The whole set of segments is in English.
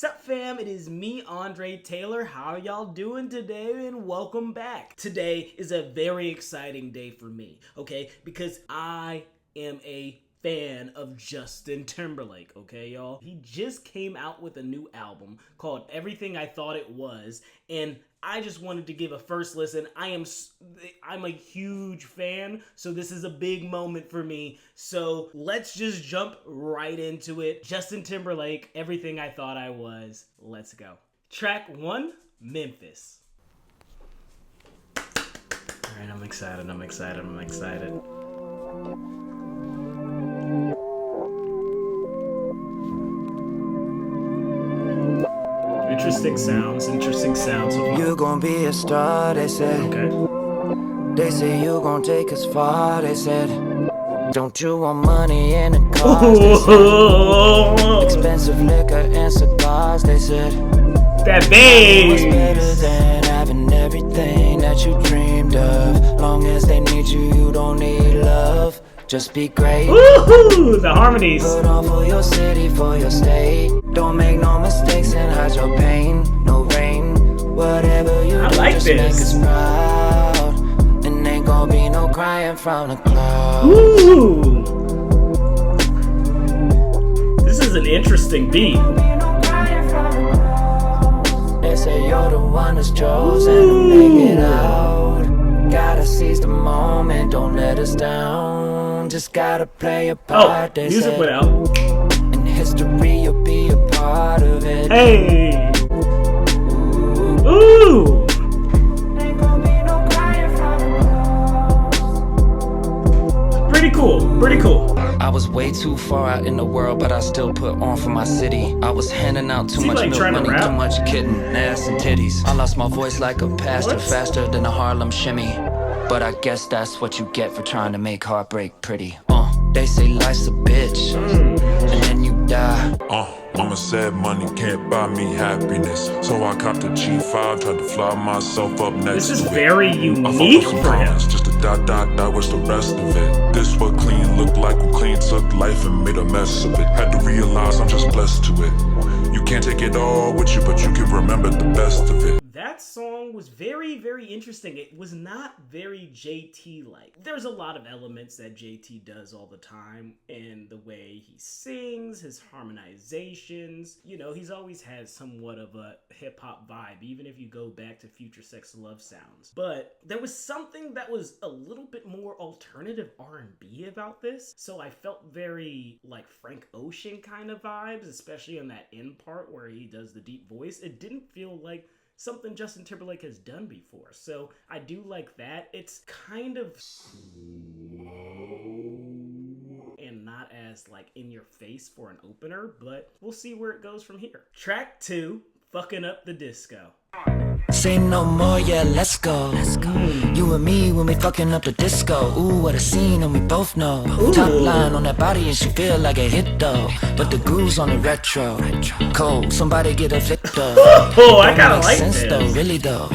Sup fam, it is me, Andre Taylor. How y'all doing today? And welcome back. Today is a very exciting day for me, okay? Because I am a fan of Justin Timberlake, okay y'all? He just came out with a new album called Everything I Thought It Was, and I just wanted to give a first listen. I'm a huge fan, so this is a big moment for me. So let's just jump right into it. Justin Timberlake, Everything I Thought I Was. Let's go. Track 1, Memphis. Alright, I'm excited. Interesting sounds. You gon' be a star, they said. Okay. They say you gon' take us far, they said. Don't you want money in the cars, they said. Expensive liquor and cigars, they said. That What's bass! better than having everything that you dreamed of? Long as they need you, you don't need love. Just be great. Woohoo! The harmonies. Put on for your city, for your state. Don't make no mistakes and hide your pain. No rain, whatever you do, like just this. make us proud. And ain't gon' be no crying from the clouds. Ooh! This is an interesting beat. They say you're the one that's chosen to make it out. Gotta seize the moment, don't let us down. Just gotta play a part. They Music said. went out. In history, you'll be a part of it. Hey! Ooh! Ain't gonna be no crying from Pretty cool. I was way too far out in the world, but I still put on for my city. I was handing out too he, much like, milk trying to money, rap? too much kidding, ass and titties. I lost my voice like a pastor, What? faster than a Harlem shimmy. But I guess that's what you get for trying to make heartbreak pretty. They say life's a bitch, and then you die. Mama said money can't buy me happiness, so I copped a G5, tried to fly myself up next This is to it. very I unique fucked up some for him. comments, just a dot, what's the rest of it? This what clean looked like when clean took life and made a mess of it. Had to realize I'm just blessed to it. You can't take it all with you, but you can remember the best of it. That song was very, very interesting. It was not very JT-like. There's a lot of elements that JT does all the time in the way he sings, his harmonizations. You know, he's always had somewhat of a hip-hop vibe, even if you go back to Future Sex Love sounds. But there was something that was a little bit more alternative R&B about this, so I felt very, like, Frank Ocean kind of vibes, especially on that end part where he does the deep voice. It didn't feel like something Justin Timberlake has done before, so I do like that. It's kind of slow and not as like in your face for an opener, but we'll see where it goes from here. Track 2, Fucking Up the Disco. Say no more, yeah, let's go. You and me when we fucking up the disco. Ooh, what a scene, and we both know. Top line on that body and she feel like a hit though. But the groove's on the retro. Cold, somebody get a flip though. Oh, I kinda Make like sense this. though, really though.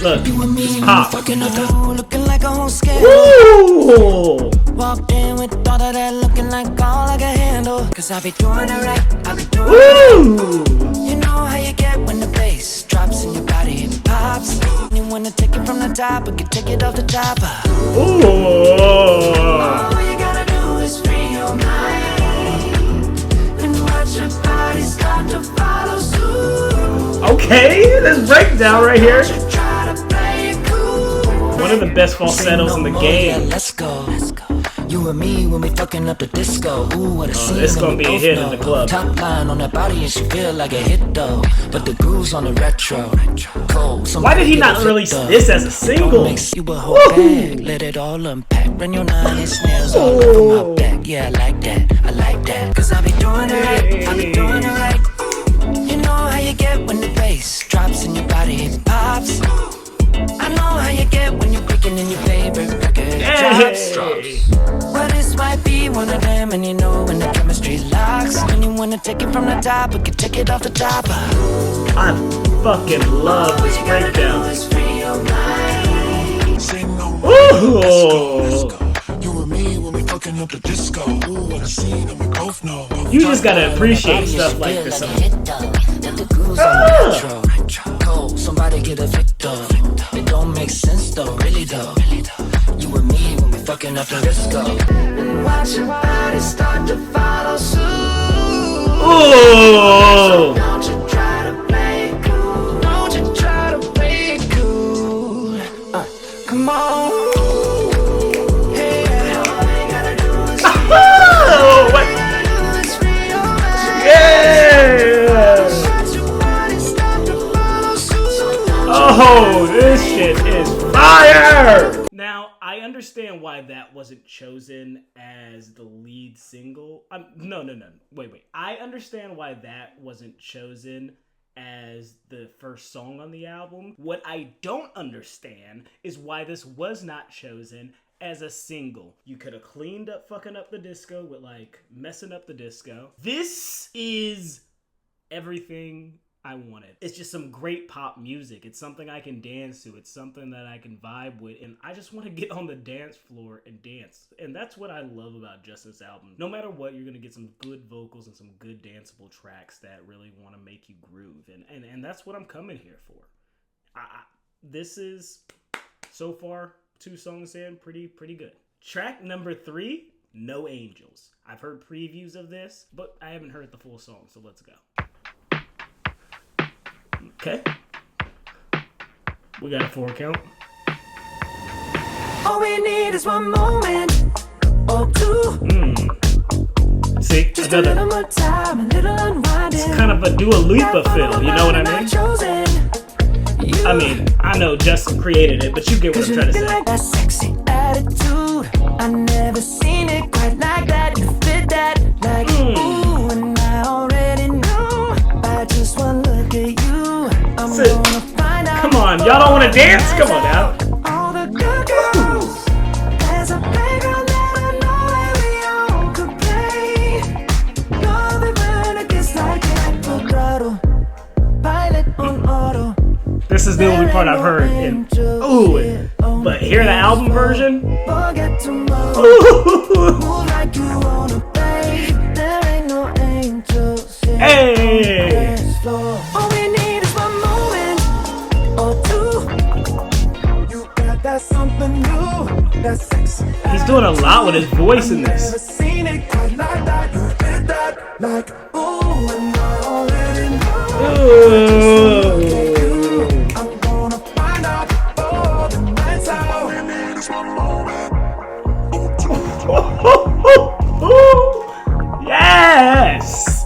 Look, You and me it's when we pop. fucking up the looking like a whole scale. Ooh! Walked in with all of that looking like all I can handle. Cause I be doing it right, I be doing it Ooh! right. You know how you get when the bass drops in your body and pops. You wanna take it from the top, but can take it off the top. Ooh! All you gotta do is free your mind and watch your body start to follow suit. Okay, this breakdown right here. Try to play it cool. One of the best falsettos in the Yeah, game. let's go. You and me when we fucking up the disco. Ooh, what a scene. this gonna and we be a both hit in know. the club. Top line on that body and she feel like a hit though. But the groove's on the retro. Cold. Why did he not release this as a single? Mix you a whole bag. Let it all unpack. Run your 9 inch nails all over my back. Yeah, I like that. Cause I be doing it right. I be doing it right. You know how you get when the bass drops in your body and pops. I know how you get when you're picking in your favorite record. Hey. Well, this might be one of them, and you know when the chemistry locks. And you wanna take it from the top, but can take it off the top. I fucking love this breakdown. Ooh! You and me when we fucking up the disco. Ooh, what a scene, and we both know. You just gotta appreciate stuff like this. understand why that wasn't chosen as the lead single. No. Wait. I understand why that wasn't chosen as the first song on the album. What I don't understand is why this was not chosen as a single. You could have cleaned up fucking up the disco with like messing up the disco. This is everything I wanted. It's just some great pop music. It's something I can dance to. It's something that I can vibe with. And I just want to get on the dance floor and dance. And that's what I love about Justin's album. No matter what, you're going to get some good vocals and some good danceable tracks that really want to make you groove. And that's what I'm coming here for. This is, so far, 2 songs in, pretty good. Track number 3, No Angels. I've heard previews of this, but I haven't heard the full song, so let's go. Okay. We got a 4 count. All we need is one moment or 2. See, just a little more time, a little unwinding. It's kind of a Dua Lipa feel, you know what I mean? I mean, I know Justin created it, but you get what I'm trying to say. Like that sexy attitude, I never seen it quite like that. You fit that like ooh, and I already know. By just one look at you, I'm gonna find out. Come on, y'all don't want to dance? Come on now. All the good girls, there's a playground that I know that we all could play. Love it when it gets like that. Vibrato, pilot on auto. This is the only part I've heard. But hear the album version? Hey! All we need is one moment or 2. You got that something new, that sexy. He's doing a lot with his voice in this. Never seen it quite like that. You did that like ooh, and I already know. Yes!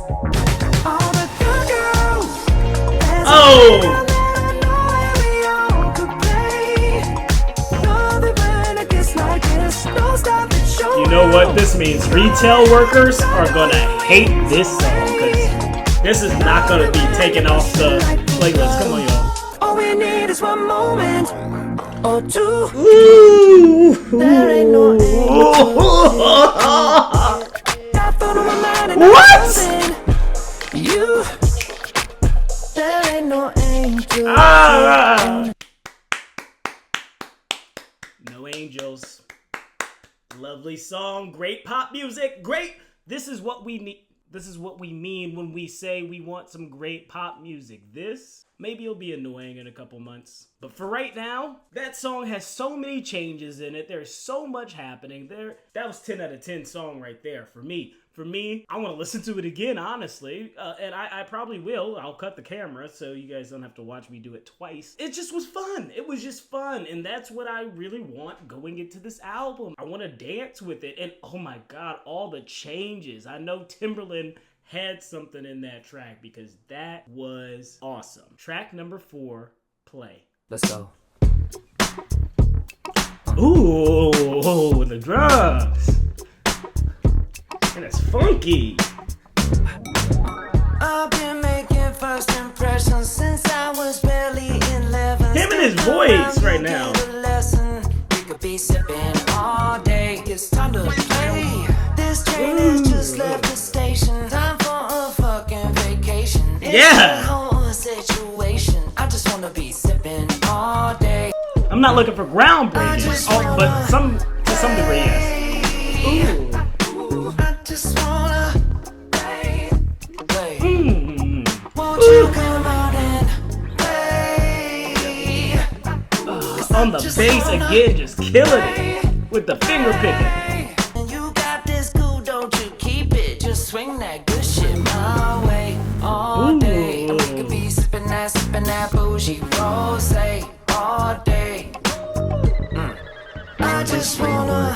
Oh! You know what this means? Retail workers are gonna hate this song because this is not gonna be taken off the playlist. Come on, y'all. All we need is one moment or 2. Ooh. There ain't no What? You, there ain't no angel. No Angels. Lovely song, great pop music, great. This is what we need. This is what we mean when we say we want some great pop music. This, maybe it'll be annoying in a couple months. But for right now, that song has so many changes in it. There's so much happening there. That was 10 out of 10 song right there for me. For me, I want to listen to it again, honestly. And I probably will. I'll cut the camera so you guys don't have to watch me do it twice. It just was fun. It was just fun. And that's what I really want going into this album. I want to dance with it. And oh my God, all the changes. I know Timberlake had something in that track because that was awesome. Track number 4, play. Let's go. Ooh, the drums. And it's funky. I've been making first impressions since I was barely 11. Him and his voice right now. We could be sipping all day. It's time to play. This train has just left the station. Time for a fucking vacation. Yeah. It's a whole situation. I just wanna be sipping all day. I'm not looking for groundbreaking, but to some degree, yes. Ooh. I just wanna play. Won't you come out and play? On the bass again, just killing it with the finger picking. And you got this cool, don't you keep it? Just swing that good shit my way all day. And we could be sipping that bougie rosé all day. I just wanna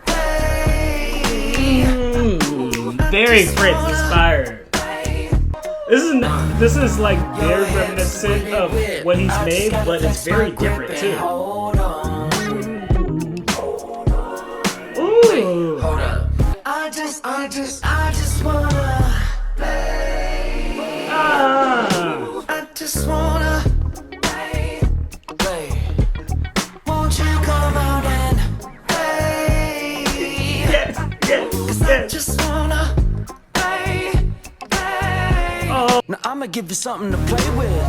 play. Very Prince inspired. This is like very reminiscent of what he's made, but it's very different too. Hold on. just wanna play. I just wanna play. Won't you come out and play? Cause I just wanna play. Now I'ma give you something to play with.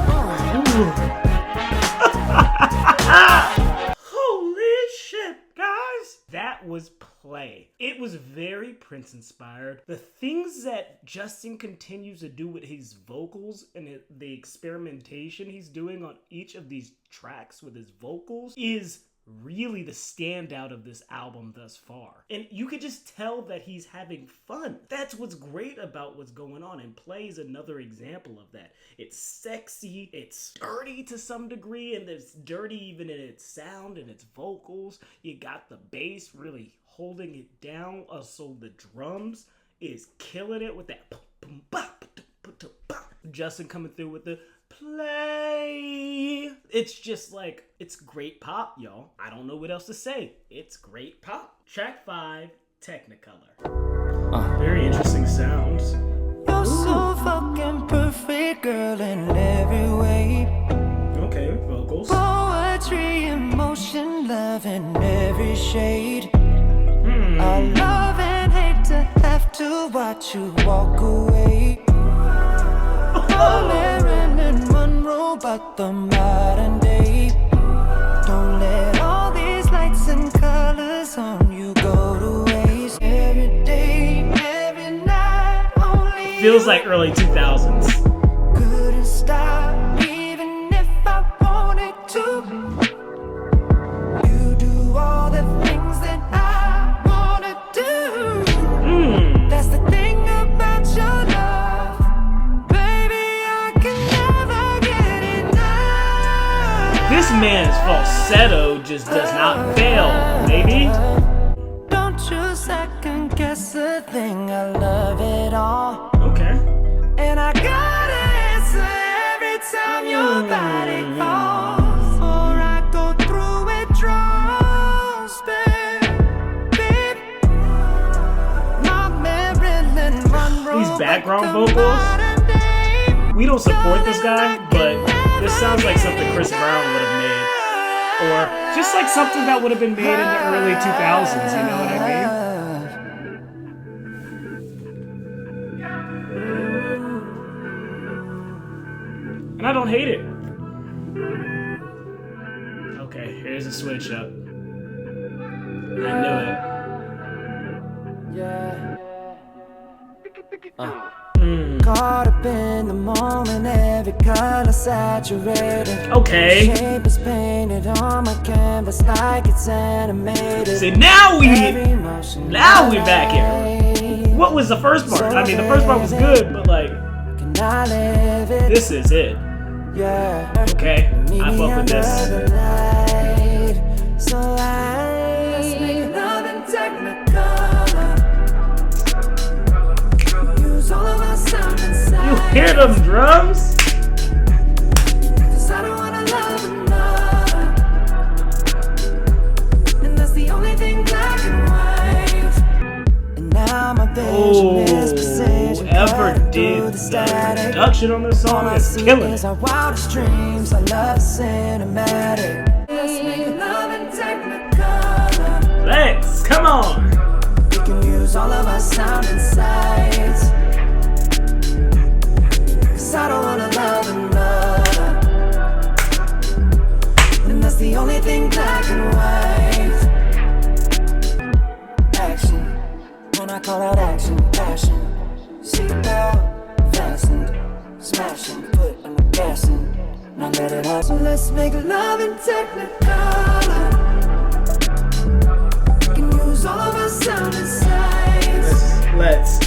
Holy shit, guys! That was Play. It was very Prince inspired. The things that Justin continues to do with his vocals and the experimentation he's doing on each of these tracks with his vocals is really the standout of this album thus far. And you could just tell that he's having fun. That's what's great about what's going on, and Play is another example of that. It's sexy, it's dirty to some degree, and it's dirty even in its sound and its vocals. You got the bass really holding it down. Also, the drums is killing it with that Justin coming through with the Play. It's just like, it's great pop, y'all. I don't know what else to say. It's great pop. Track 5, Technicolor. Very interesting sounds. You're so fucking perfect, girl, in every way. Okay, vocals. Poetry, emotion, love in every shade. I love and hate to have to watch you walk away. Oh, Marilyn Monroe, but the modern day. Don't let all these lights and colors on you go to waste. Every day, every night, only Feels like early 2000s. couldn't stop, even if I wanted to. You do all the things that I wanna do. That's the thing about your love, baby. I can never get enough. This man's falsetto just does not fail, baby. Don't you second guess a thing. I love it all. Okay. And I gotta answer every time your body calls. Before I go through withdrawals, babe. My Marilyn Monroe. These background vocals, we don't support this guy, but this sounds like something Chris Brown would have made. Or just like something that would have been made in the early 2000s, you know what I mean? And I don't hate it. Okay, here's a switch up. I knew it. Caught up in the moment, every color saturated. Okay. Shape is painted on my canvas like it's animated. See, now we Now back here. What was the first part? I mean, the first part was good, but like, Can I live it? this is it. Yeah. Okay, I fuck with this. So let's make love in Technicolor. Use all of our sound inside. You hear them drums? 'Cause I don't wanna love another. And that's the only thing black and white. And now my vision is precision. Whoever cut did through the static. production on this All song I is see killing is it. our wildest dreams. I love cinematic. Let's make love in Technicolor. Let's, come on. We can use all of our sound and sights. 'Cause I don't wanna love another. And that's the only thing black and white. Action, when I call out action, passion. Seatbelt fastened, smashing, put on the gas and now let it out. So let's make love in Technicolor. We can use all of our sound and sights. Let's.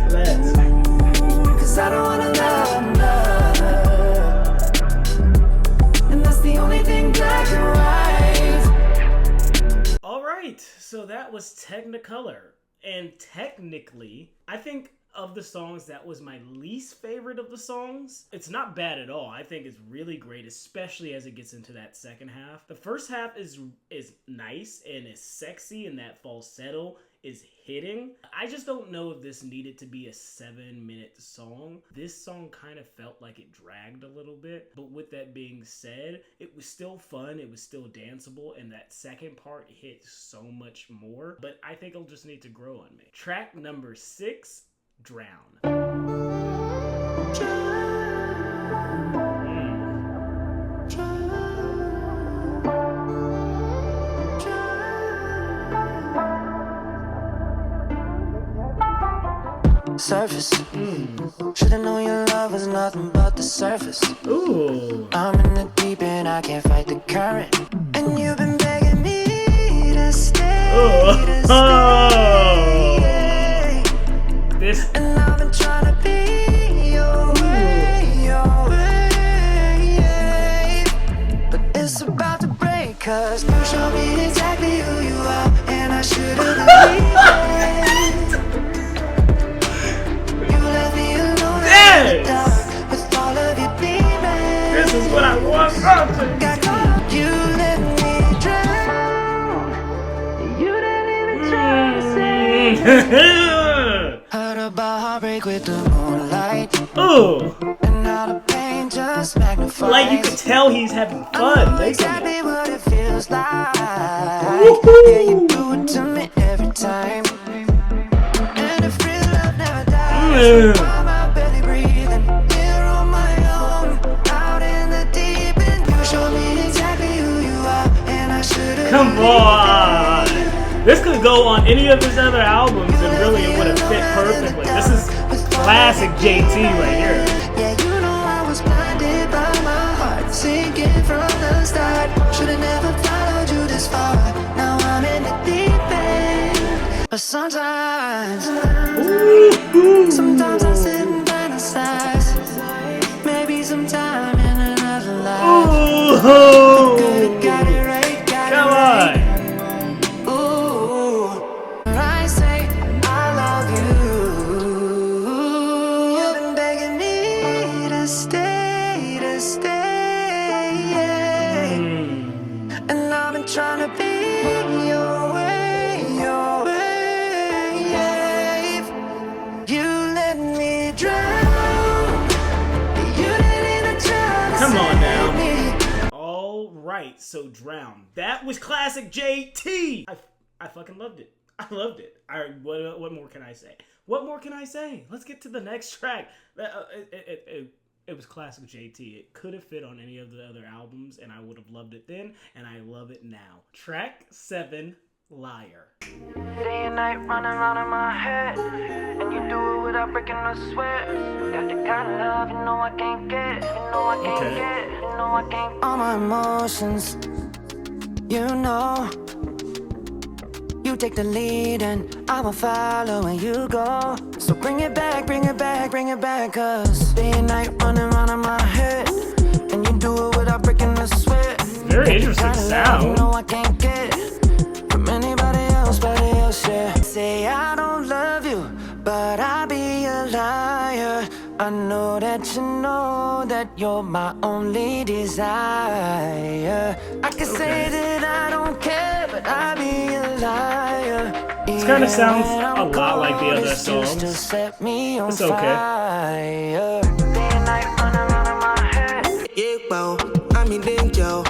'Cause I don't wanna love another. And that's the only thing black and white. Alright, so that was Technicolor. And technically, I think of the songs, that was my least favorite of the songs. It's not bad at all. I think it's really great, especially as it gets into that second half. The first half is nice and is sexy, and that falsetto is hitting. I just don't know if this needed to be a 7-minute song. This song kind of felt like it dragged a little bit, but with that being said, it was still fun, it was still danceable, and that second part hit so much more, but I think it'll just need to grow on me. Track number 6, Drown. Surface. Should've known your love was nothing but the surface. Ooh. I'm in the deep end, I can't fight the current. And you've been begging me to stay. This. And I've been trying to be your way. But it's about to break, 'cause you show me exactly who you are, and I should've believed it. With all of your demons. This is what I want. You let me drown. You didn't even try to say. Heard about heartbreak with the moonlight. Ooh. And all the pain just magnifies. Like you could tell he's having fun. Exactly what it feels like. Yeah, you do it to me every time. And if real love never dies. Come on! This could go on any of his other albums and really it would have fit perfectly. This is classic JT right here. Yeah, you know I was blinded by my heart, sinking from the start. Should've never followed you this far. Now I'm in the deep end. But sometimes I sit and fantasize. Maybe sometime in another life. Ooh. Got it right. Come on. Ooh, I say I love you. You've been begging me to stay. And I've been trying to be your way. You let me drown. You didn't even try to Come on save now. me. Right, so Drown. That was classic JT. I fucking loved it. I loved it. All right, what more can I say? What more can I say? Let's get to the next track. It was classic JT. It could have fit on any of the other albums, and I would have loved it then, and I love it now. Track 7, Liar. Day and night running around in my head, and you do it without breaking a sweat. Got the kind of love you know I can't get, I can't. All my emotions, you know. You take the lead and I'ma follow where you go. So bring it back, 'cause day and night running around in my head, and you do it without breaking a sweat. Very interesting sound. You know I can't get from anybody else, yeah. Say I don't love you, but I'll be a liar. I know that you know that you're my only desire. I can say that I don't care, but I'll be a liar. This kind of sounds a lot like the other songs. It's okay. Yeah, bow, I'm in danger.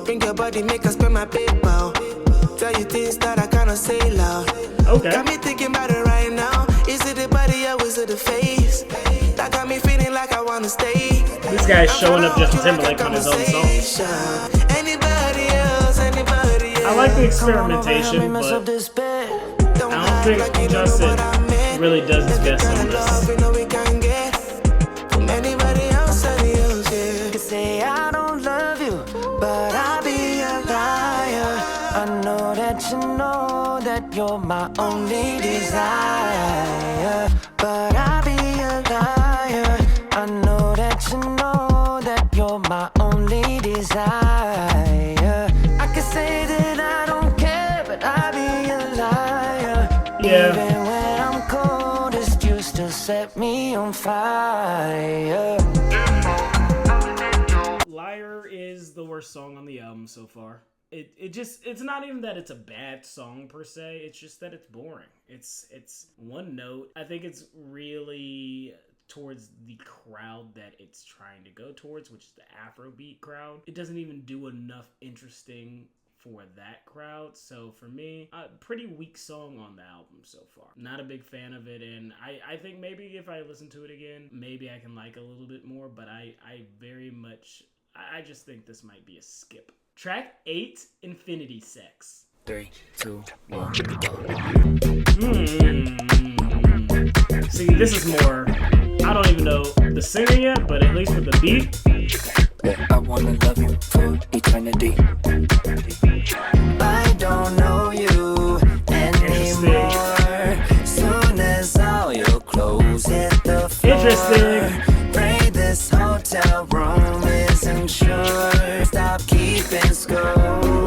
Bring your body, make us spend my paper. Tell you things that I cannot say loud. Okay. Got me thinking about it right now. Is it the body or is it the face? That got me feeling like I wanna stay. This guy's showing up Justin Timberlake on his own song. Anybody else? I like the experimentation, but I don't think Justin really does his best on this. Say I don't love you, but I'll be a liar. I know that you know that you're my only desire, but I'll be a liar. I know that you know that you're my only desire. I can say that I don't care, but I'll be a liar. Yeah. Even when I'm coldest, you still set me on fire. Liar is the worst song on the album so far. It's not even that it's a bad song per se. It's just that it's boring. It's one note. I think it's really towards the crowd that it's trying to go towards, which is the Afrobeat crowd. It doesn't even do enough interesting for that crowd. So for me, a pretty weak song on the album so far. Not a big fan of it, and I think maybe if I listen to it again, maybe I can like a little bit more, but I just think this might be a skip. Track 8, Infinity Sex. 3, 2, 1. See, this is more, I don't even know the singer yet, but at least with the beat. I wanna love you for eternity. I don't know you anymore. Soon as all your clothes hit the floor. Interesting. Pray this hotel room is insured. Stop keeping score.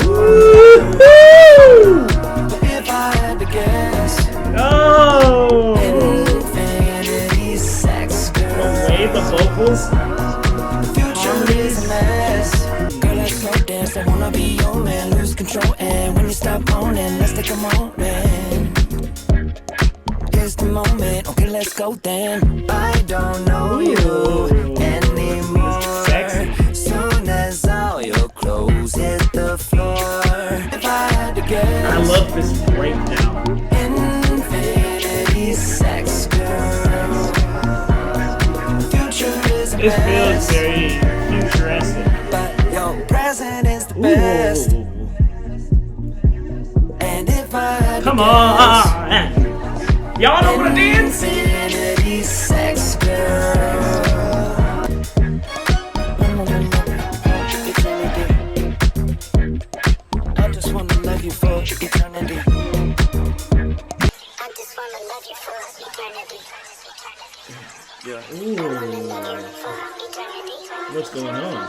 If I had to guess. Oh! Infinity sex, girl. The way the vocals. Is a mess. Girl, let's go dance. I wanna be your man. Lose control, and when you stop moaning, let's take a moment. Here's the moment. Okay, let's go then. I don't know you anymore. Soon as all your clothes hit the floor. If I had to guess, I love this breakdown. Infinity sex, girl. Future is a This feels mess. very futuristic. But your present is the best. And if I had Come to on! Y'all know what it guess, is? Infinity sex, girl. I just wanna love you for eternity. Ooh. What's going on?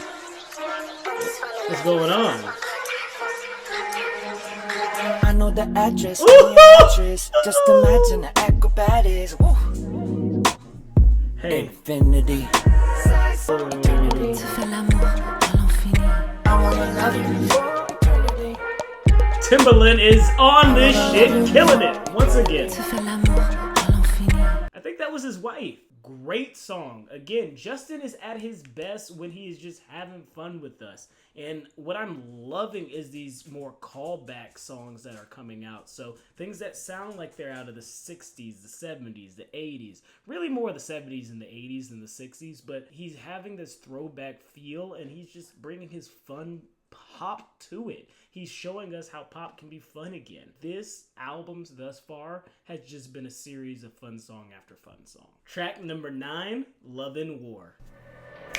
What's going on? I know the address, the actress. Just imagine the acrobatics. Woo. Hey. Infinity. Eternity. I wanna love you for eternity. Timberland is on this shit, killing it once again. I think that was his wife. Great song. Again, Justin is at his best when he is just having fun with us. And what I'm loving is these more callback songs that are coming out. So things that sound like they're out of the 60s, the 70s, the 80s. Really more the 70s and the 80s than the 60s. But he's having this throwback feel, and he's just bringing his fun pop to it. He's showing us how pop can be fun again. This album thus far has just been a series of fun song after fun song. Track number 9, Love and War.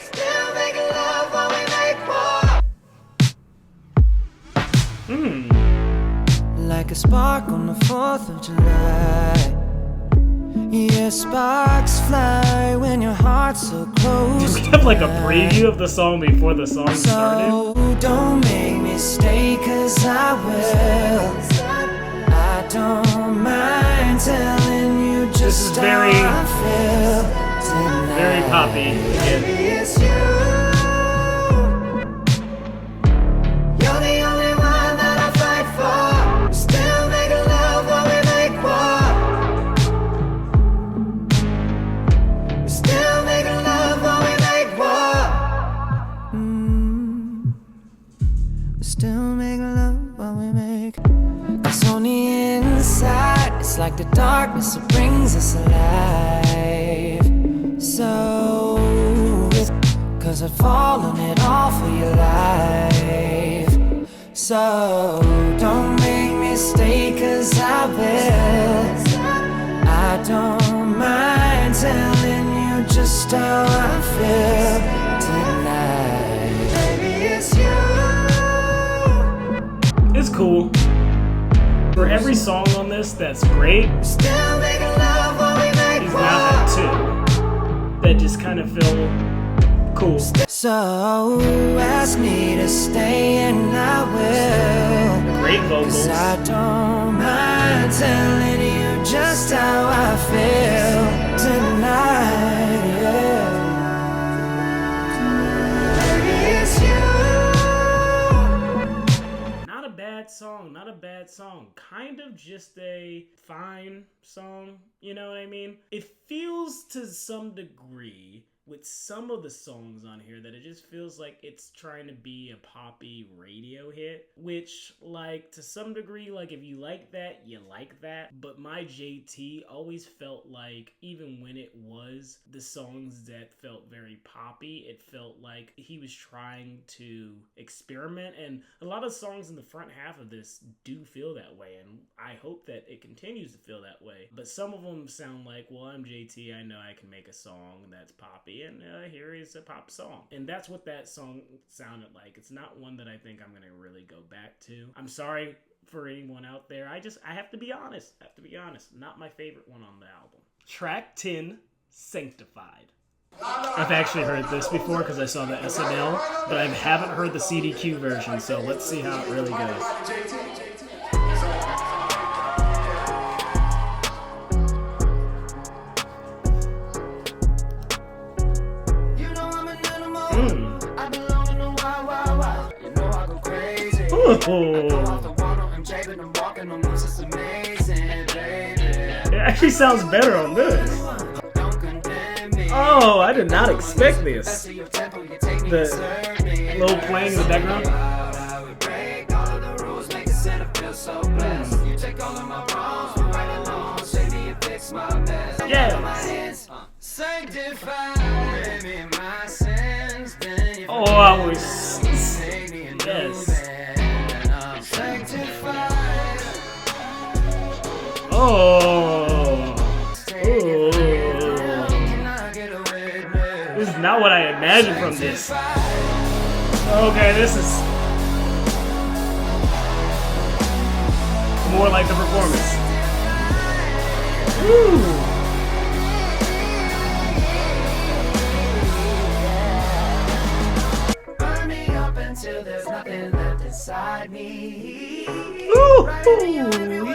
Still making love while we make war. Like a spark on the 4th of July. Yeah, sparks fly when your heart's so close. We have like a preview of the song before the song started. So don't make me stay, 'cause I will. I don't mind telling you just This is very, how I feel tonight. very poppy again. It's you. You're the only one that I fight for. Still making love while we make war. Still making love while we make war. Still making love while we make. 'Cause on the inside, it's like the darkness that brings us alive. So, 'cause I've fallen it all for your life. So, don't make me stay, 'cause I will. I don't mind telling you just how I feel tonight. Baby, it's you. It's cool. For every song on this that's great, Still making love while we make he's war. now had 2 that just kind of feel cool. So ask me to stay and I will. Great vocals. 'Cause I don't mind telling you just how I feel tonight, yeah. Baby, it's you. bad song. Kind of just a fine song, you know what I mean? It feels to some degree with some of the songs on here that it just feels like it's trying to be a poppy radio hit, which, like, to some degree, like, if you like that, you like that. But my JT always felt like, even when it was the songs that felt very poppy, it felt like he was trying to experiment. And a lot of songs in the front half of this do feel that way, and I hope that it continues to feel that way. But some of them sound like, well, I'm JT, I know I can make a song that's poppy, and here is a pop song. And that's what that song sounded like. It's not one that I think I'm gonna really go back to. I'm sorry for anyone out there. I have to be honest. Not my favorite one on the album. Track 10, Sanctified. I've actually heard this before because I saw the SNL, but I haven't heard the CDQ version, so let's see how it really goes. It actually sounds better on this. Oh, I did not expect this. The little playing in the background. Yes. Oh, I was. Yes. Oh. This is not what I imagined from this. Okay, this is more like the performance. Woo. Until there's nothing left inside me. Ooh,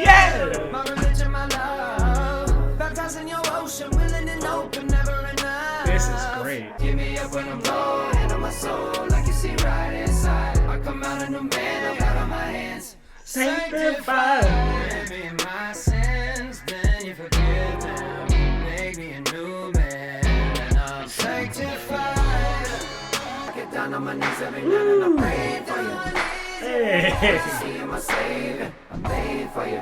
yeah! My religion, my love. Baptized in your ocean, willing and open, never enough. This is great. Give me up when I'm low, hand on my soul, like you see right inside. I come out a new man, I got on my hands. Sanctified. Forgive me my sins, then you forgive them. Make me a new man, and I'm sanctified. Down on my knees every night and I pray for you. Hey. See my Savior, I'm made for you.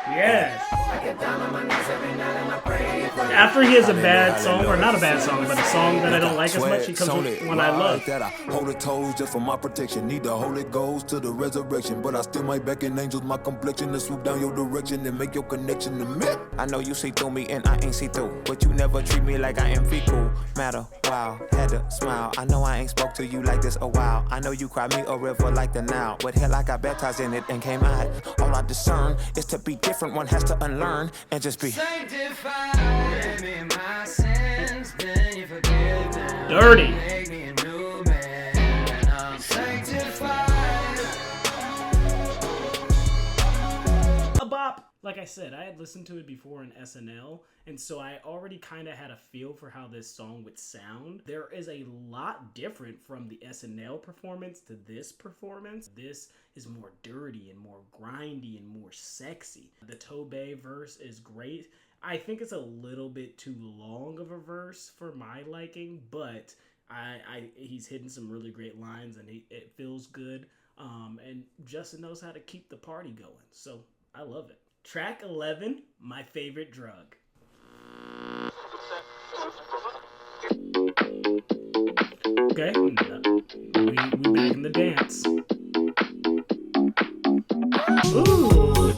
Yes. I get down on my knees every night and I pray for you. After he has a bad song, or not a bad song, but a song that I don't like as much, he comes with one I love. That I hold the toes just for my protection. Need the Holy Ghost to the resurrection, but I still might beckon angels my complexion to swoop down your direction and make your connection to me. I know you see through me and I ain't see through, but you never treat me like I am fecal. Matter, wow, had to smile. I know I ain't spoke to you like this a while. I know you cried me a river like the Nile, but hell, I got baptized in it and came out. All I discern is to be different. One has to unlearn and just be sanctified. Me my sins, then you forgive them. Dirty. Make me a new man, and I'm sanctified. A bop. Like I said, I had listened to it before in SNL, and so I already kind of had a feel for how this song would sound. There is a lot different from the SNL performance to this performance. This is more dirty and more grindy and more sexy. The Tobey verse is great. I think it's a little bit too long of a verse for my liking, but he's hitting some really great lines, and it feels good. And Justin knows how to keep the party going, so I love it. Track 11, My Favorite Drug. Okay, we back in the dance. Ooh.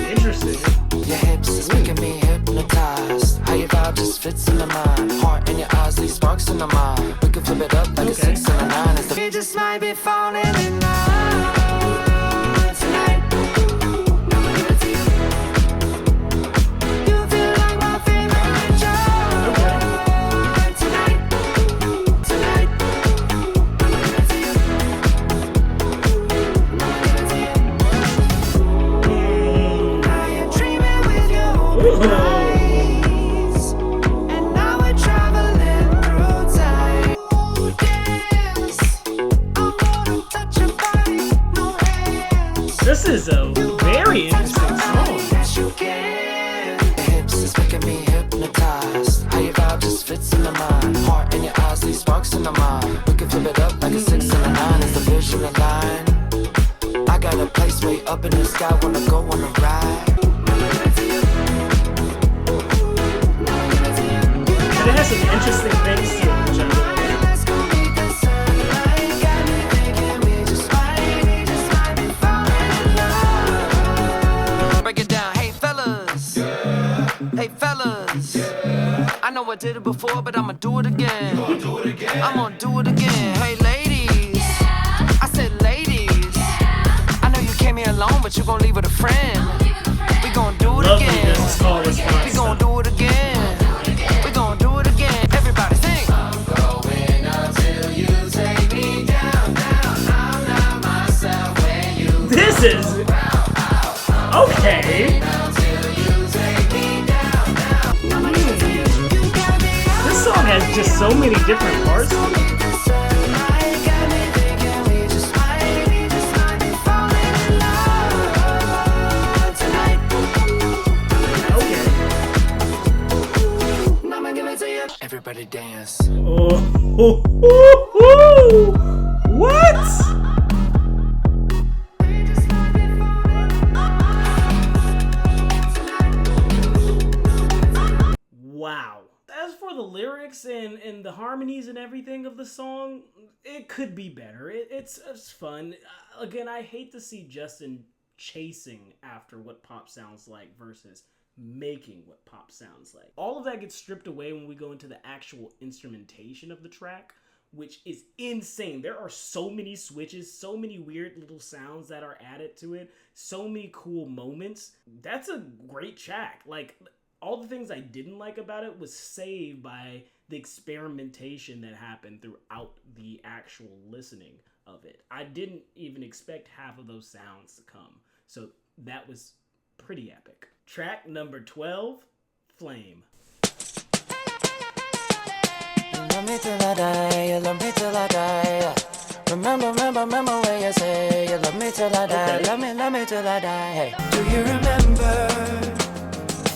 Interesting. Your hips is making me hypnotized. How your vibe just fits in the mind. Heart in your eyes, these sparks in the mind. We can flip it up like a 6 and a 9. We just might be falling in love tonight. You feel like my favorite drug tonight. Now you're dreaming with your eyes, and now we're traveling through time. Dance, I wanna touch I wanna go on a ride. And it has some interesting things to it, which I really like. Break it down, hey fellas, hey fellas. I know I did it before, but I'ma do it again. I'm gonna do it again. Hey ladies, I said ladies. I know you came here alone, but you gon' leave with a friend. We gon' do it Lovely again. business call response. We gon' do it again. We gon' do it again. Everybody sing. I'm going until you take me down, down. I'm not myself when you. This is okay. This song has just so many different parts to it. Everybody dance. Oh, what? Wow. As for the lyrics and the harmonies and everything of the song, it could be better. It's fun. Again, I hate to see Justin chasing after what pop sounds like versus making what pop sounds like. All of that gets stripped away when we go into the actual instrumentation of the track, which is insane. There are so many switches, so many weird little sounds that are added to it, so many cool moments. That's a great track. Like, all the things I didn't like about it was saved by the experimentation that happened throughout the actual listening of it. I didn't even expect half of those sounds to come. So that was pretty epic. Track number 12, Flame. Love me till I die, you love me till I die. Remember when you say you love me till I die. Okay. Love me till I die. Hey. Do you remember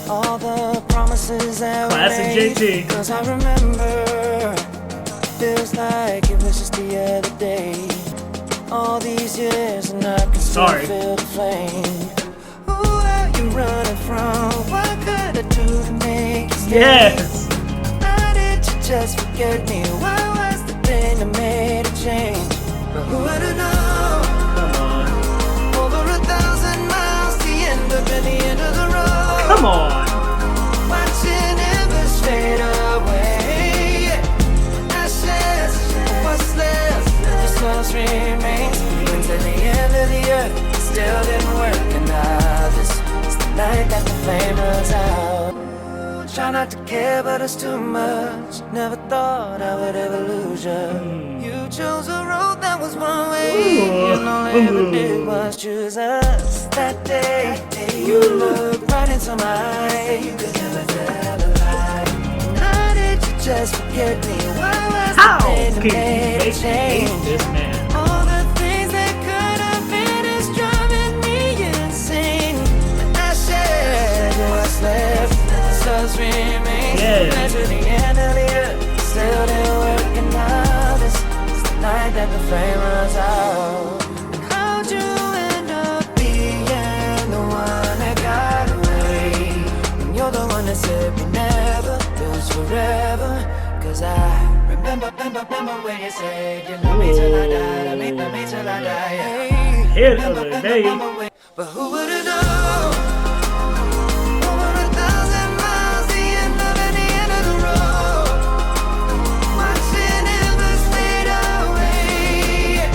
all the promises that Classic we made? JT. Cause I remember, feels like it was just the other day. All these years and I can still feel the flame. Who are you running from? What could I do to make you stay? Yes! Why did you just forget me? What was the thing that made a change? But who would have known? Come on. Over 1,000 miles, the end up at the end of the road. Come on! Watching embers fade away. Ashes, what's left? Just lost remains. Until the end of the earth, it still didn't work. And now this is the night that the flame runs out. Try not to care, but it's too much. Never thought I would ever lose you. You chose a road that was one way. You all ever did was choose us. That day, you looked right into my eyes. You could never tell a lie. How did you just forget me? What was the How thing that can made you a change? hate this man? All the things that could have been is driving me insane. I said what's left, so remains. Yes. To the end of the earth, still didn't work. And now this is the night that the flame runs out. And how'd you end up being the one that got away? And you're the one that said we never lose forever. Cause I remember when you said you love me till I die, love me till I die. Hey, Hit of the day. but who would've known? Over 1,000 miles, the end of the road. Watching embers fade away.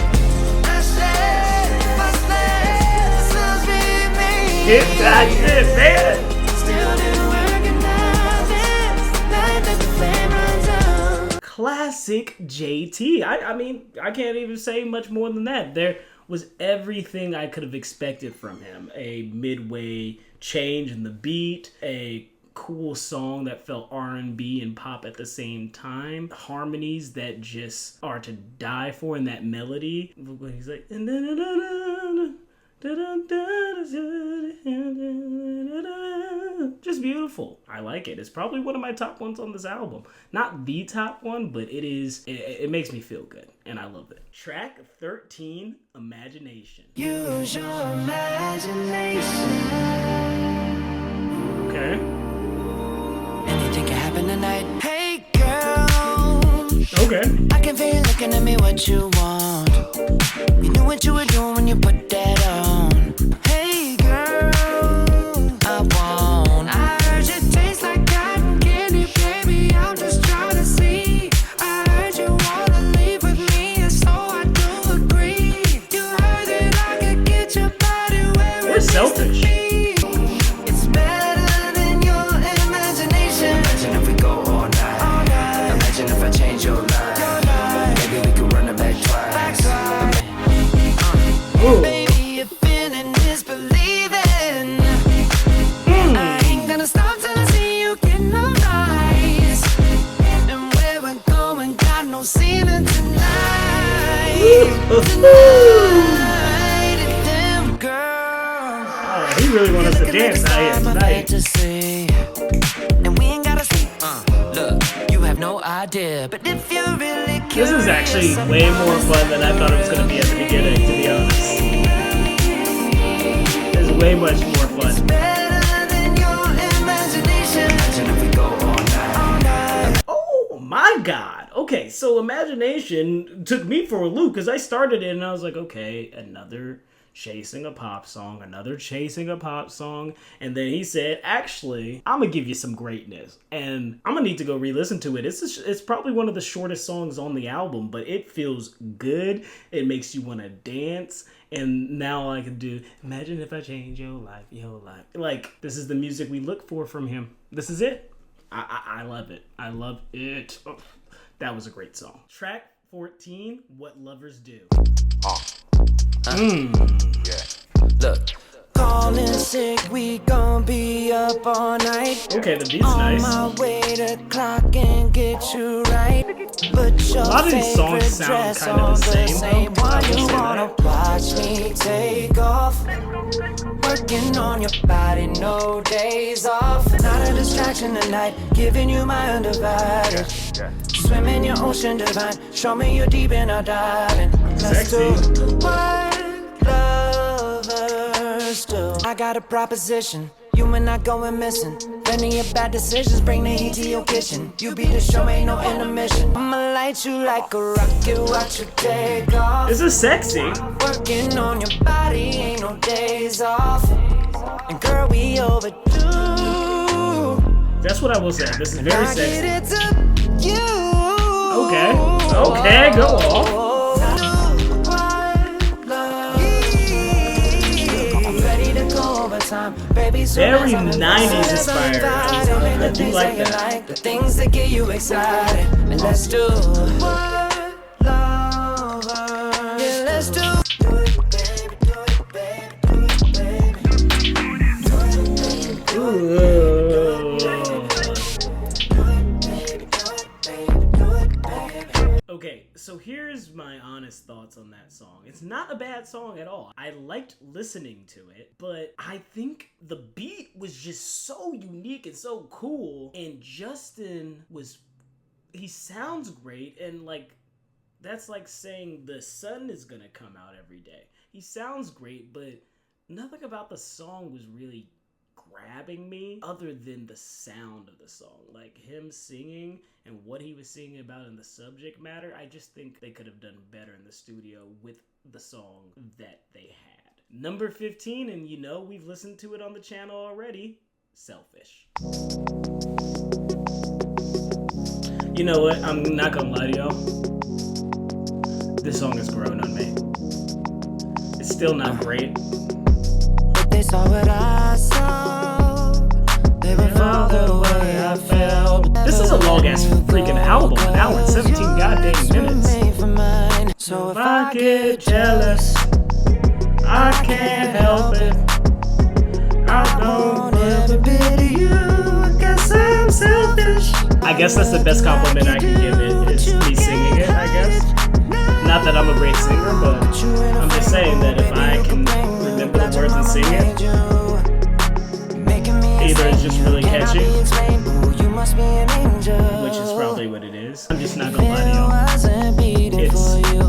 I said, what's left? Sun's remain. Hit that shit, man! Still didn't work, and now this night that the flame runs out. Classic JT. I mean, I can't even say much more than that. There was everything I could have expected from him. A midway change in the beat, a cool song that felt R&B and pop at the same time, harmonies that just are to die for in that melody. He's like, Just beautiful. I like it. It's probably one of my top ones on this album. Not the top one, but it makes me feel good, and I love it. Track 13, Imagination. Use your imagination. Okay. Anything can happen tonight. Hey girl. Okay. I can feel you looking at me what you want. You knew what you were doing when you put that on. Hey girl, I won't. I heard you taste like cotton candy, baby. I'm just trying to see. I heard you wanna leave with me, and so I do agree. You heard that I could get your body where We're selfish. it's better than your imagination. Imagine if we go all night. Imagine if I change your life. Maybe we could run it back twice. Ooh. Baby, if feeling is believing. I ain't gonna stop till I see you get no lies. And where we're going, got no ceiling tonight. Tonight, damn girl. Oh, he really wants us to dance out here tonight. To see. And we ain't gotta see. Look, you have no idea. But if you really This is actually way more fun than I thought it was going to be at the beginning, to be honest. It's way much more fun. better than your imagination. Imagine if we go all night. Oh my god. Okay, so Imagination took me for a loop because I started it and I was like, okay, another chasing a pop song, and then he said, actually, I'm gonna give you some greatness, and I'm gonna need to go re-listen to it. It's probably one of the shortest songs on the album, but it feels good. It makes you want to dance, and now I can do Imagine If I Change Your Life. Like, this is the music we look for from him. This is it. I love it. I love it. Oh, that was a great song. Track 14, What Lovers Do. Look. Calling sick, we gon' be up all night. Okay, the beat's On nice. my way to clock and get you right. But your A lot of these songs favorite sound dress kind of on the same, though. I one will you say wanna that. watch me take off. Working on your body, no days off. Not a distraction tonight, giving you my undivided. Swim in your ocean divine, show me you're deep in our diving. Let's do Sexy. what lovers do. I got a proposition, you and I going missing. Plenty of bad decisions, bring the heat to your kitchen. You be the show, ain't no intermission. I'ma light you like a rocket, watch you take off. This is sexy. Working on your body, ain't no days off. And girl, we overdue. That's what I will say. This is very I sexy. get it to you. Okay, go off. Baby, so Very let's 90s inspired. I do like that. The things that get you excited. And let's do what lovers. Yeah, let's do. Do it, baby, do it, baby, do it, baby. Do it, baby. Okay, so here's my honest thoughts on that song. It's not a bad song at all. I liked listening to it, but I think the beat was just so unique and so cool. And Justin he sounds great, and like, that's like saying the sun is gonna come out every day. He sounds great, but nothing about the song was really grabbing me other than the sound of the song. Like him singing and what he was singing about in the subject matter, I just think they could have done better in the studio with the song that they had. Number 15, and you know we've listened to it on the channel already, Selfish. You know what? I'm not gonna lie to y'all. This song has grown on me. It's still not great. But they saw what I saw. They would fall the way I felt. This is a long ass freaking album, an hour and 17 goddamn minutes. So If I get jealous, I can't help it. I don't ever pity you. I guess I'm selfish. I guess that's the best compliment I can give it. It's me singing it, I guess. Not that I'm a great singer, but I'm just saying that if I can remember the words and sing it, either it's just really catchy, You must be an angel. which is probably what it is. I'm just not gonna lie to y'all.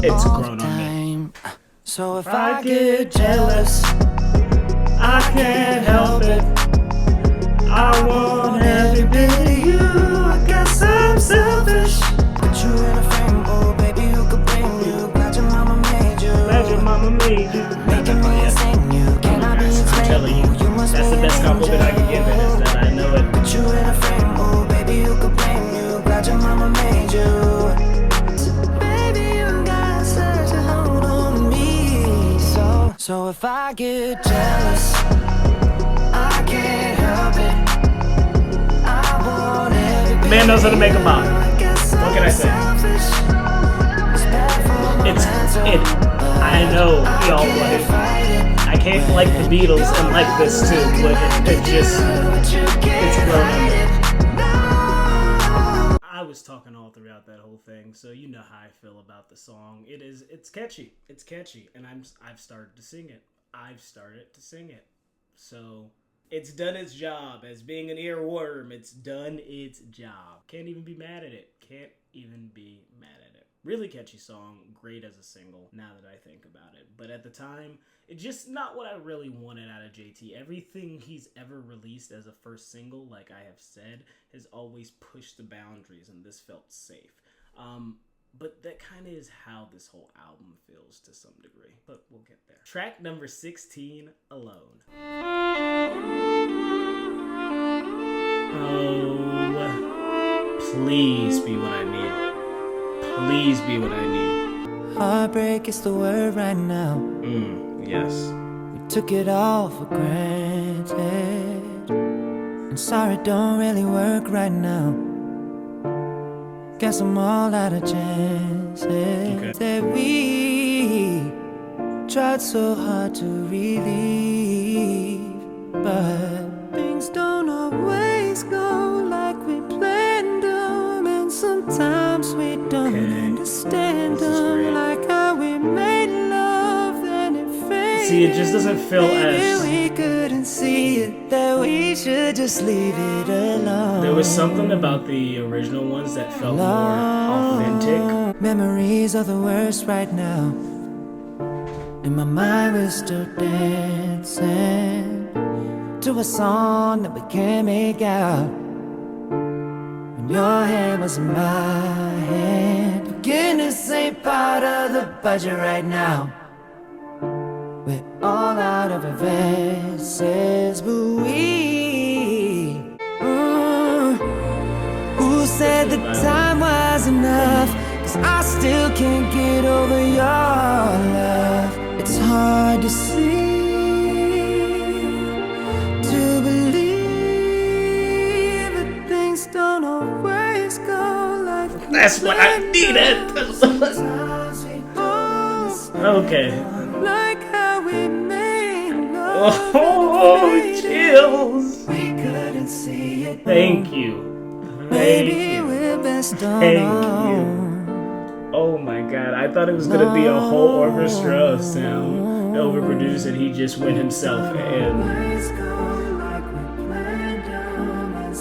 It's grown on me. So if I get jealous, I can't help it. I want every bit of you. I guess I'm selfish. put you in a frame, oh baby, who could bring you? Glad your mama made you. Glad your mama made you. Making me insane, you cannot be I'm explained. telling you, You must that's be the best an compliment I can give it, is angel. that I know it. Put you in a frame, oh baby, who could blame you? Glad your mama made you. Baby, you got such a hold on me. So if I get jealous, I can't help it. I want every Man knows how to make a bop. What can I say? I know y'all want it. I can't like the Beatles and like this too, but it's grown on me. I was talking all throughout that whole thing, so you know how I feel about the song. It's catchy. It's catchy, and I've started to sing it. So it's done its job as being an earworm. It's done its job. Can't even be mad at it. Really catchy song, great as a single, now that I think about it. But at the time, it's just not what I really wanted out of JT. Everything he's ever released as a first single, like I have said, has always pushed the boundaries, and this felt safe. But that kind of is how this whole album feels to some degree. But we'll get there. Track number 16, Alone. Oh, please be what I need. Please be what I need. Heartbreak is the word right now. Yes. We took it all for granted, and sorry don't really work right now. Guess I'm all out of chances. That we tried so hard to relieve, but things don't always go like we planned them, and sometimes we don't understand them. Like how we made love, then it faded. See, it just doesn't feel as... we couldn't see it, that we should just leave it alone. There was something about the original ones that felt more authentic. Memories are the worst right now. In my mind we're still dancing to a song that we can't make out. When your hand was in my hand, forgiveness ain't part of the budget right now. We're all out of advances, but who said the time was enough? 'Cause I still can't get over your love. It's hard to see, to believe that things don't always go like That's what I needed. Okay. like how we made love. Oh, chills. We couldn't see it. Thank you. Maybe we're best Thank alone. you. Oh my god, I thought it was gonna be a whole orchestra of sound overproduced, and he just went himself in.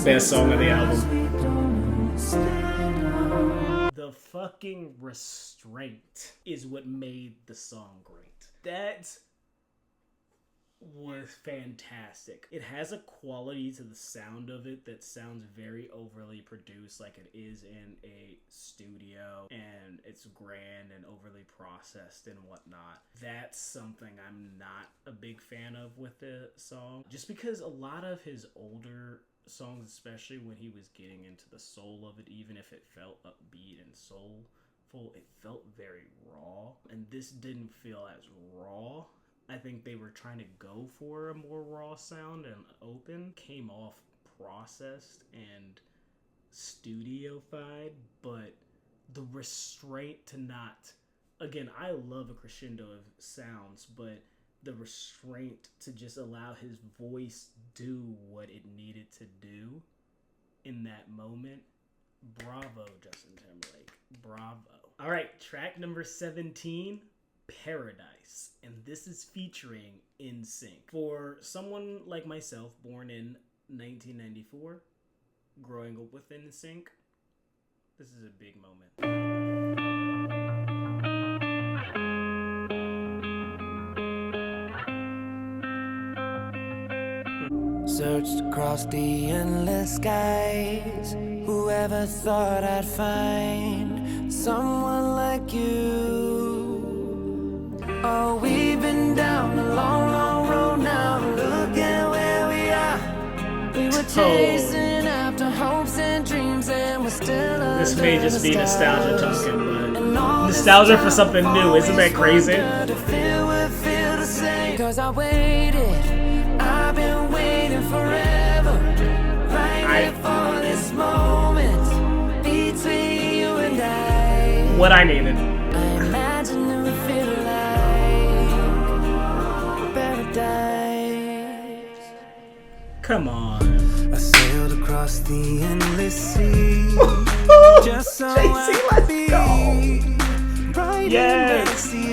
Best song of the album. The fucking restraint is what made the song great. That was fantastic. It has a quality to the sound of it that sounds very overly produced, like it is in a studio, and it's grand and overly processed and whatnot. That's something I'm not a big fan of with the song, just because a lot of his older songs, especially when he was getting into the soul of it, even if it felt upbeat and soulful, it felt very raw, and this didn't feel as raw. I think they were trying to go for a more raw sound and open. Came off processed and studio-fied, but the restraint to not... Again, I love a crescendo of sounds, but the restraint to just allow his voice do what it needed to do in that moment. Bravo, Justin Timberlake. Bravo. All right, track number 17, Paradise, and this is featuring NSYNC. For someone like myself, born in 1994, growing up with NSYNC, this is a big moment. Searched across the endless skies. Whoever thought I'd find someone like you? Oh, we've been down a long, long road now. Look at where we are. We were chasing after hopes and dreams, and we're still. This may just be nostalgia talking, but nostalgia for something new. Isn't that crazy? Cause I waited. I've been waiting forever, right here for this moment between you and I. What I needed. I imagine it would feel like paradise. Come on. I sailed across the endless sea, just so JC, I let's be go. right Yes. next to you.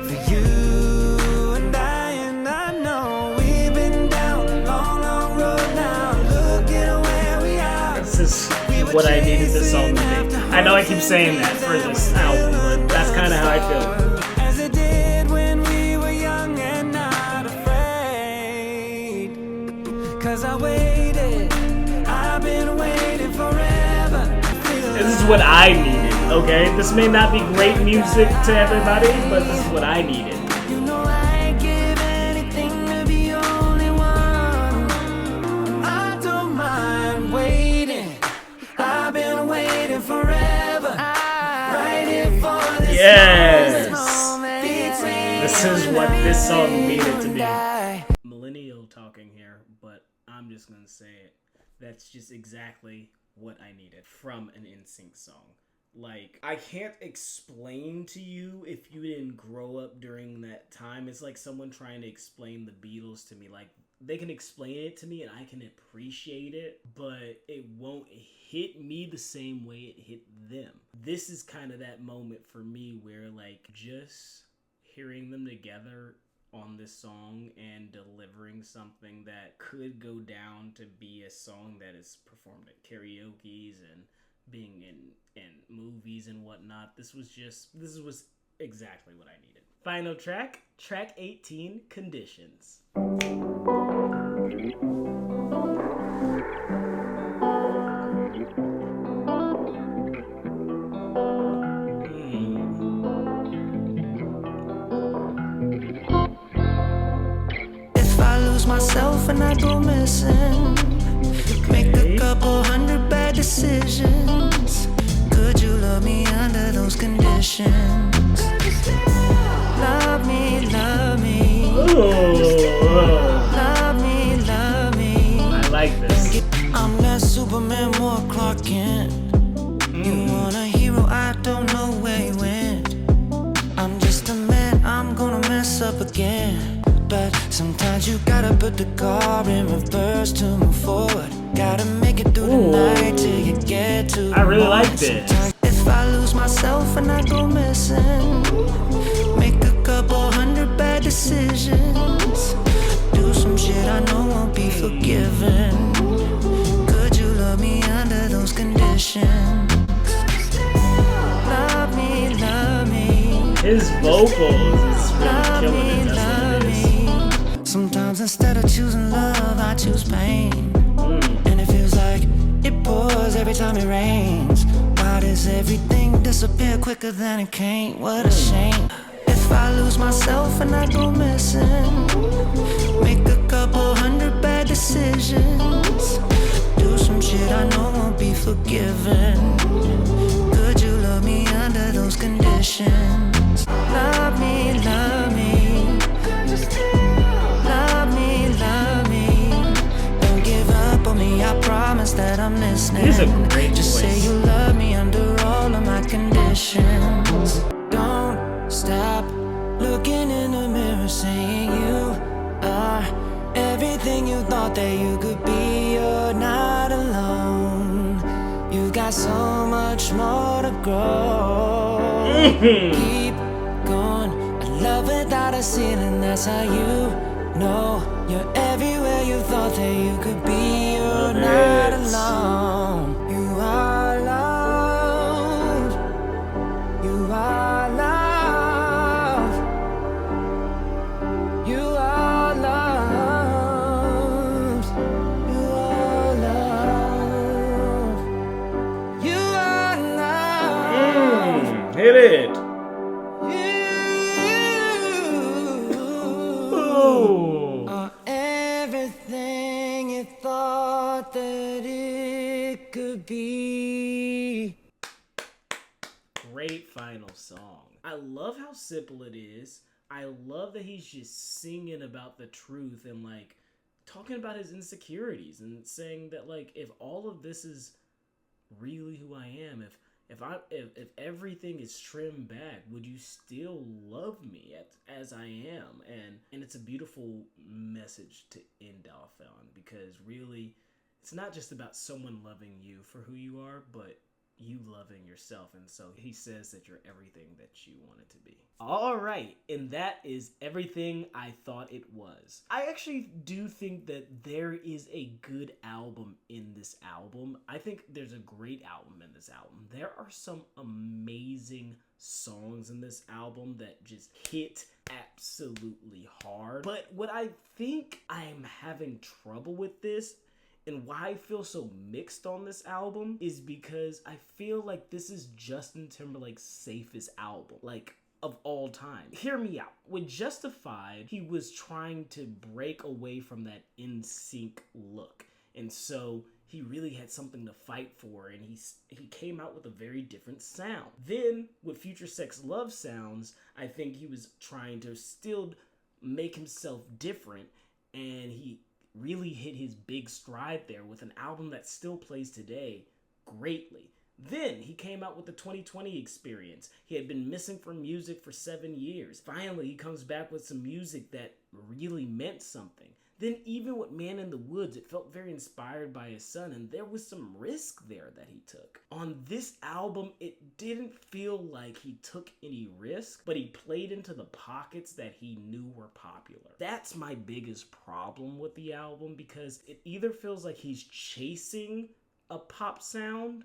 For you. What I needed this song to be. I know I keep saying that for this album, but that's kind of how I feel. As it did when we were young and not afraid. Cause I waited, I've been waiting forever. This is what I needed, okay? This may not be great music to everybody, but this is what I needed. You know I'd give anything to be only one. I don't mind waiting. I've been waiting forever, right here for this Yes! This is what this song needed to be. Millennial talking here, but I'm just gonna say it. That's just exactly what I needed from an NSYNC song. Like, I can't explain to you if you didn't grow up during that time. It's like someone trying to explain the Beatles to me. Like, they can explain it to me and I can appreciate it, but it won't hit me the same way it hit them. This is kind of that moment for me where, like, just hearing them together on this song and delivering something that could go down to be a song that is performed at karaoke's and being in movies and whatnot. This was exactly what I needed. Final track 18, Conditions. If I lose myself and I go missing, make a couple hundred bad decisions. Could you love me under those conditions? Love me, love me. Love me, love me. I like this. I'm less Superman, more Clark Kent. You want a hero, I don't know where he went. I'm just a man, I'm gonna mess up again. But sometimes you gotta put the car in reverse to move forward. Gotta make it through the night till you get to the I really like morning. this. Sometimes if I lose myself and I go missing, make a couple hundred bad decisions. Do some shit I know won't be forgiven. Could you love me under those conditions? Love me, love me. His vocals is really killing it. That's what it is. Sometimes instead of choosing love, I choose pain. And it feels like it pours every time it rains. Why does everything disappear quicker than it came? What a shame. If I lose myself and I go missing, make a couple hundred bad decisions. Do some shit I know won't be forgiven. Could you love me under those conditions? Love me, love me. Love me, love me. Don't give up on me, I promise that I'm listening. He's a great Just voice. say you love me under all of my conditions. Don't stop looking in the mirror, saying you are everything you thought that you could be. You're not alone. You got so much more to grow. Keep going. A love without a ceiling, that's how you know you're everywhere you thought that you could be, you're Love not it. alone. You are loved. You are loved. You are loved. You are loved. You are loved. Hit it. You Ooh. are everything you thought that it could be. Great final song. I love how simple it is. I love that he's just singing about the truth and like talking about his insecurities and saying that like if all of this is really who I am, if everything is trimmed back, would you still love me as I am? And it's a beautiful message to end off on, because really it's not just about someone loving you for who you are, but you loving yourself. And so he says that you're everything that you wanted to be. All right, and that is everything I thought it was. I actually do think that there is a good album in this album. I think there's a great album in this album. There are some amazing songs in this album that just hit absolutely hard. But what I think I'm having trouble with this, and why I feel so mixed on this album, is because I feel like this is Justin Timberlake's safest album, like, of all time. Hear me out. With Justified, he was trying to break away from that NSYNC look. And so he really had something to fight for, and he came out with a very different sound. Then, with Future Sex Love Sounds, I think he was trying to still make himself different, and he really hit his big stride there with an album that still plays today greatly. Then he came out with the 2020 Experience. He had been missing from music for 7 years. Finally, he comes back with some music that really meant something. Then even with Man in the Woods, it felt very inspired by his son, and there was some risk there that he took. On this album, it didn't feel like he took any risk, but he played into the pockets that he knew were popular. That's my biggest problem with the album, because it either feels like he's chasing a pop sound,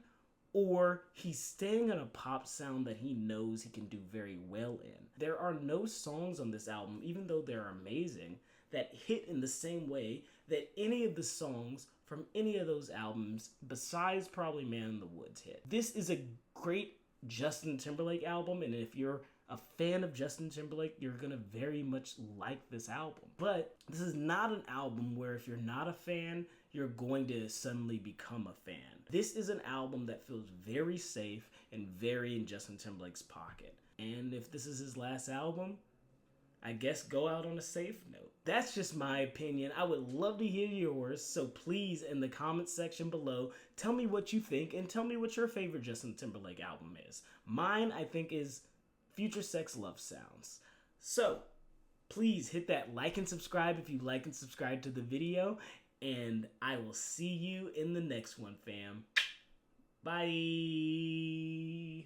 or he's staying on a pop sound that he knows he can do very well in. There are no songs on this album, even though they're amazing, that hit in the same way that any of the songs from any of those albums, besides probably Man in the Woods, hit. This is a great Justin Timberlake album, and if you're a fan of Justin Timberlake, you're gonna very much like this album. But this is not an album where if you're not a fan, you're going to suddenly become a fan. This is an album that feels very safe and very in Justin Timberlake's pocket. And if this is his last album, I guess go out on a safe note. That's just my opinion. I would love to hear yours, so please, in the comments section below, tell me what you think and tell me what your favorite Justin Timberlake album is. Mine, I think, is Future Sex Love Sounds. So, please hit that like and subscribe if you like and subscribe to the video, and I will see you in the next one, fam. Bye.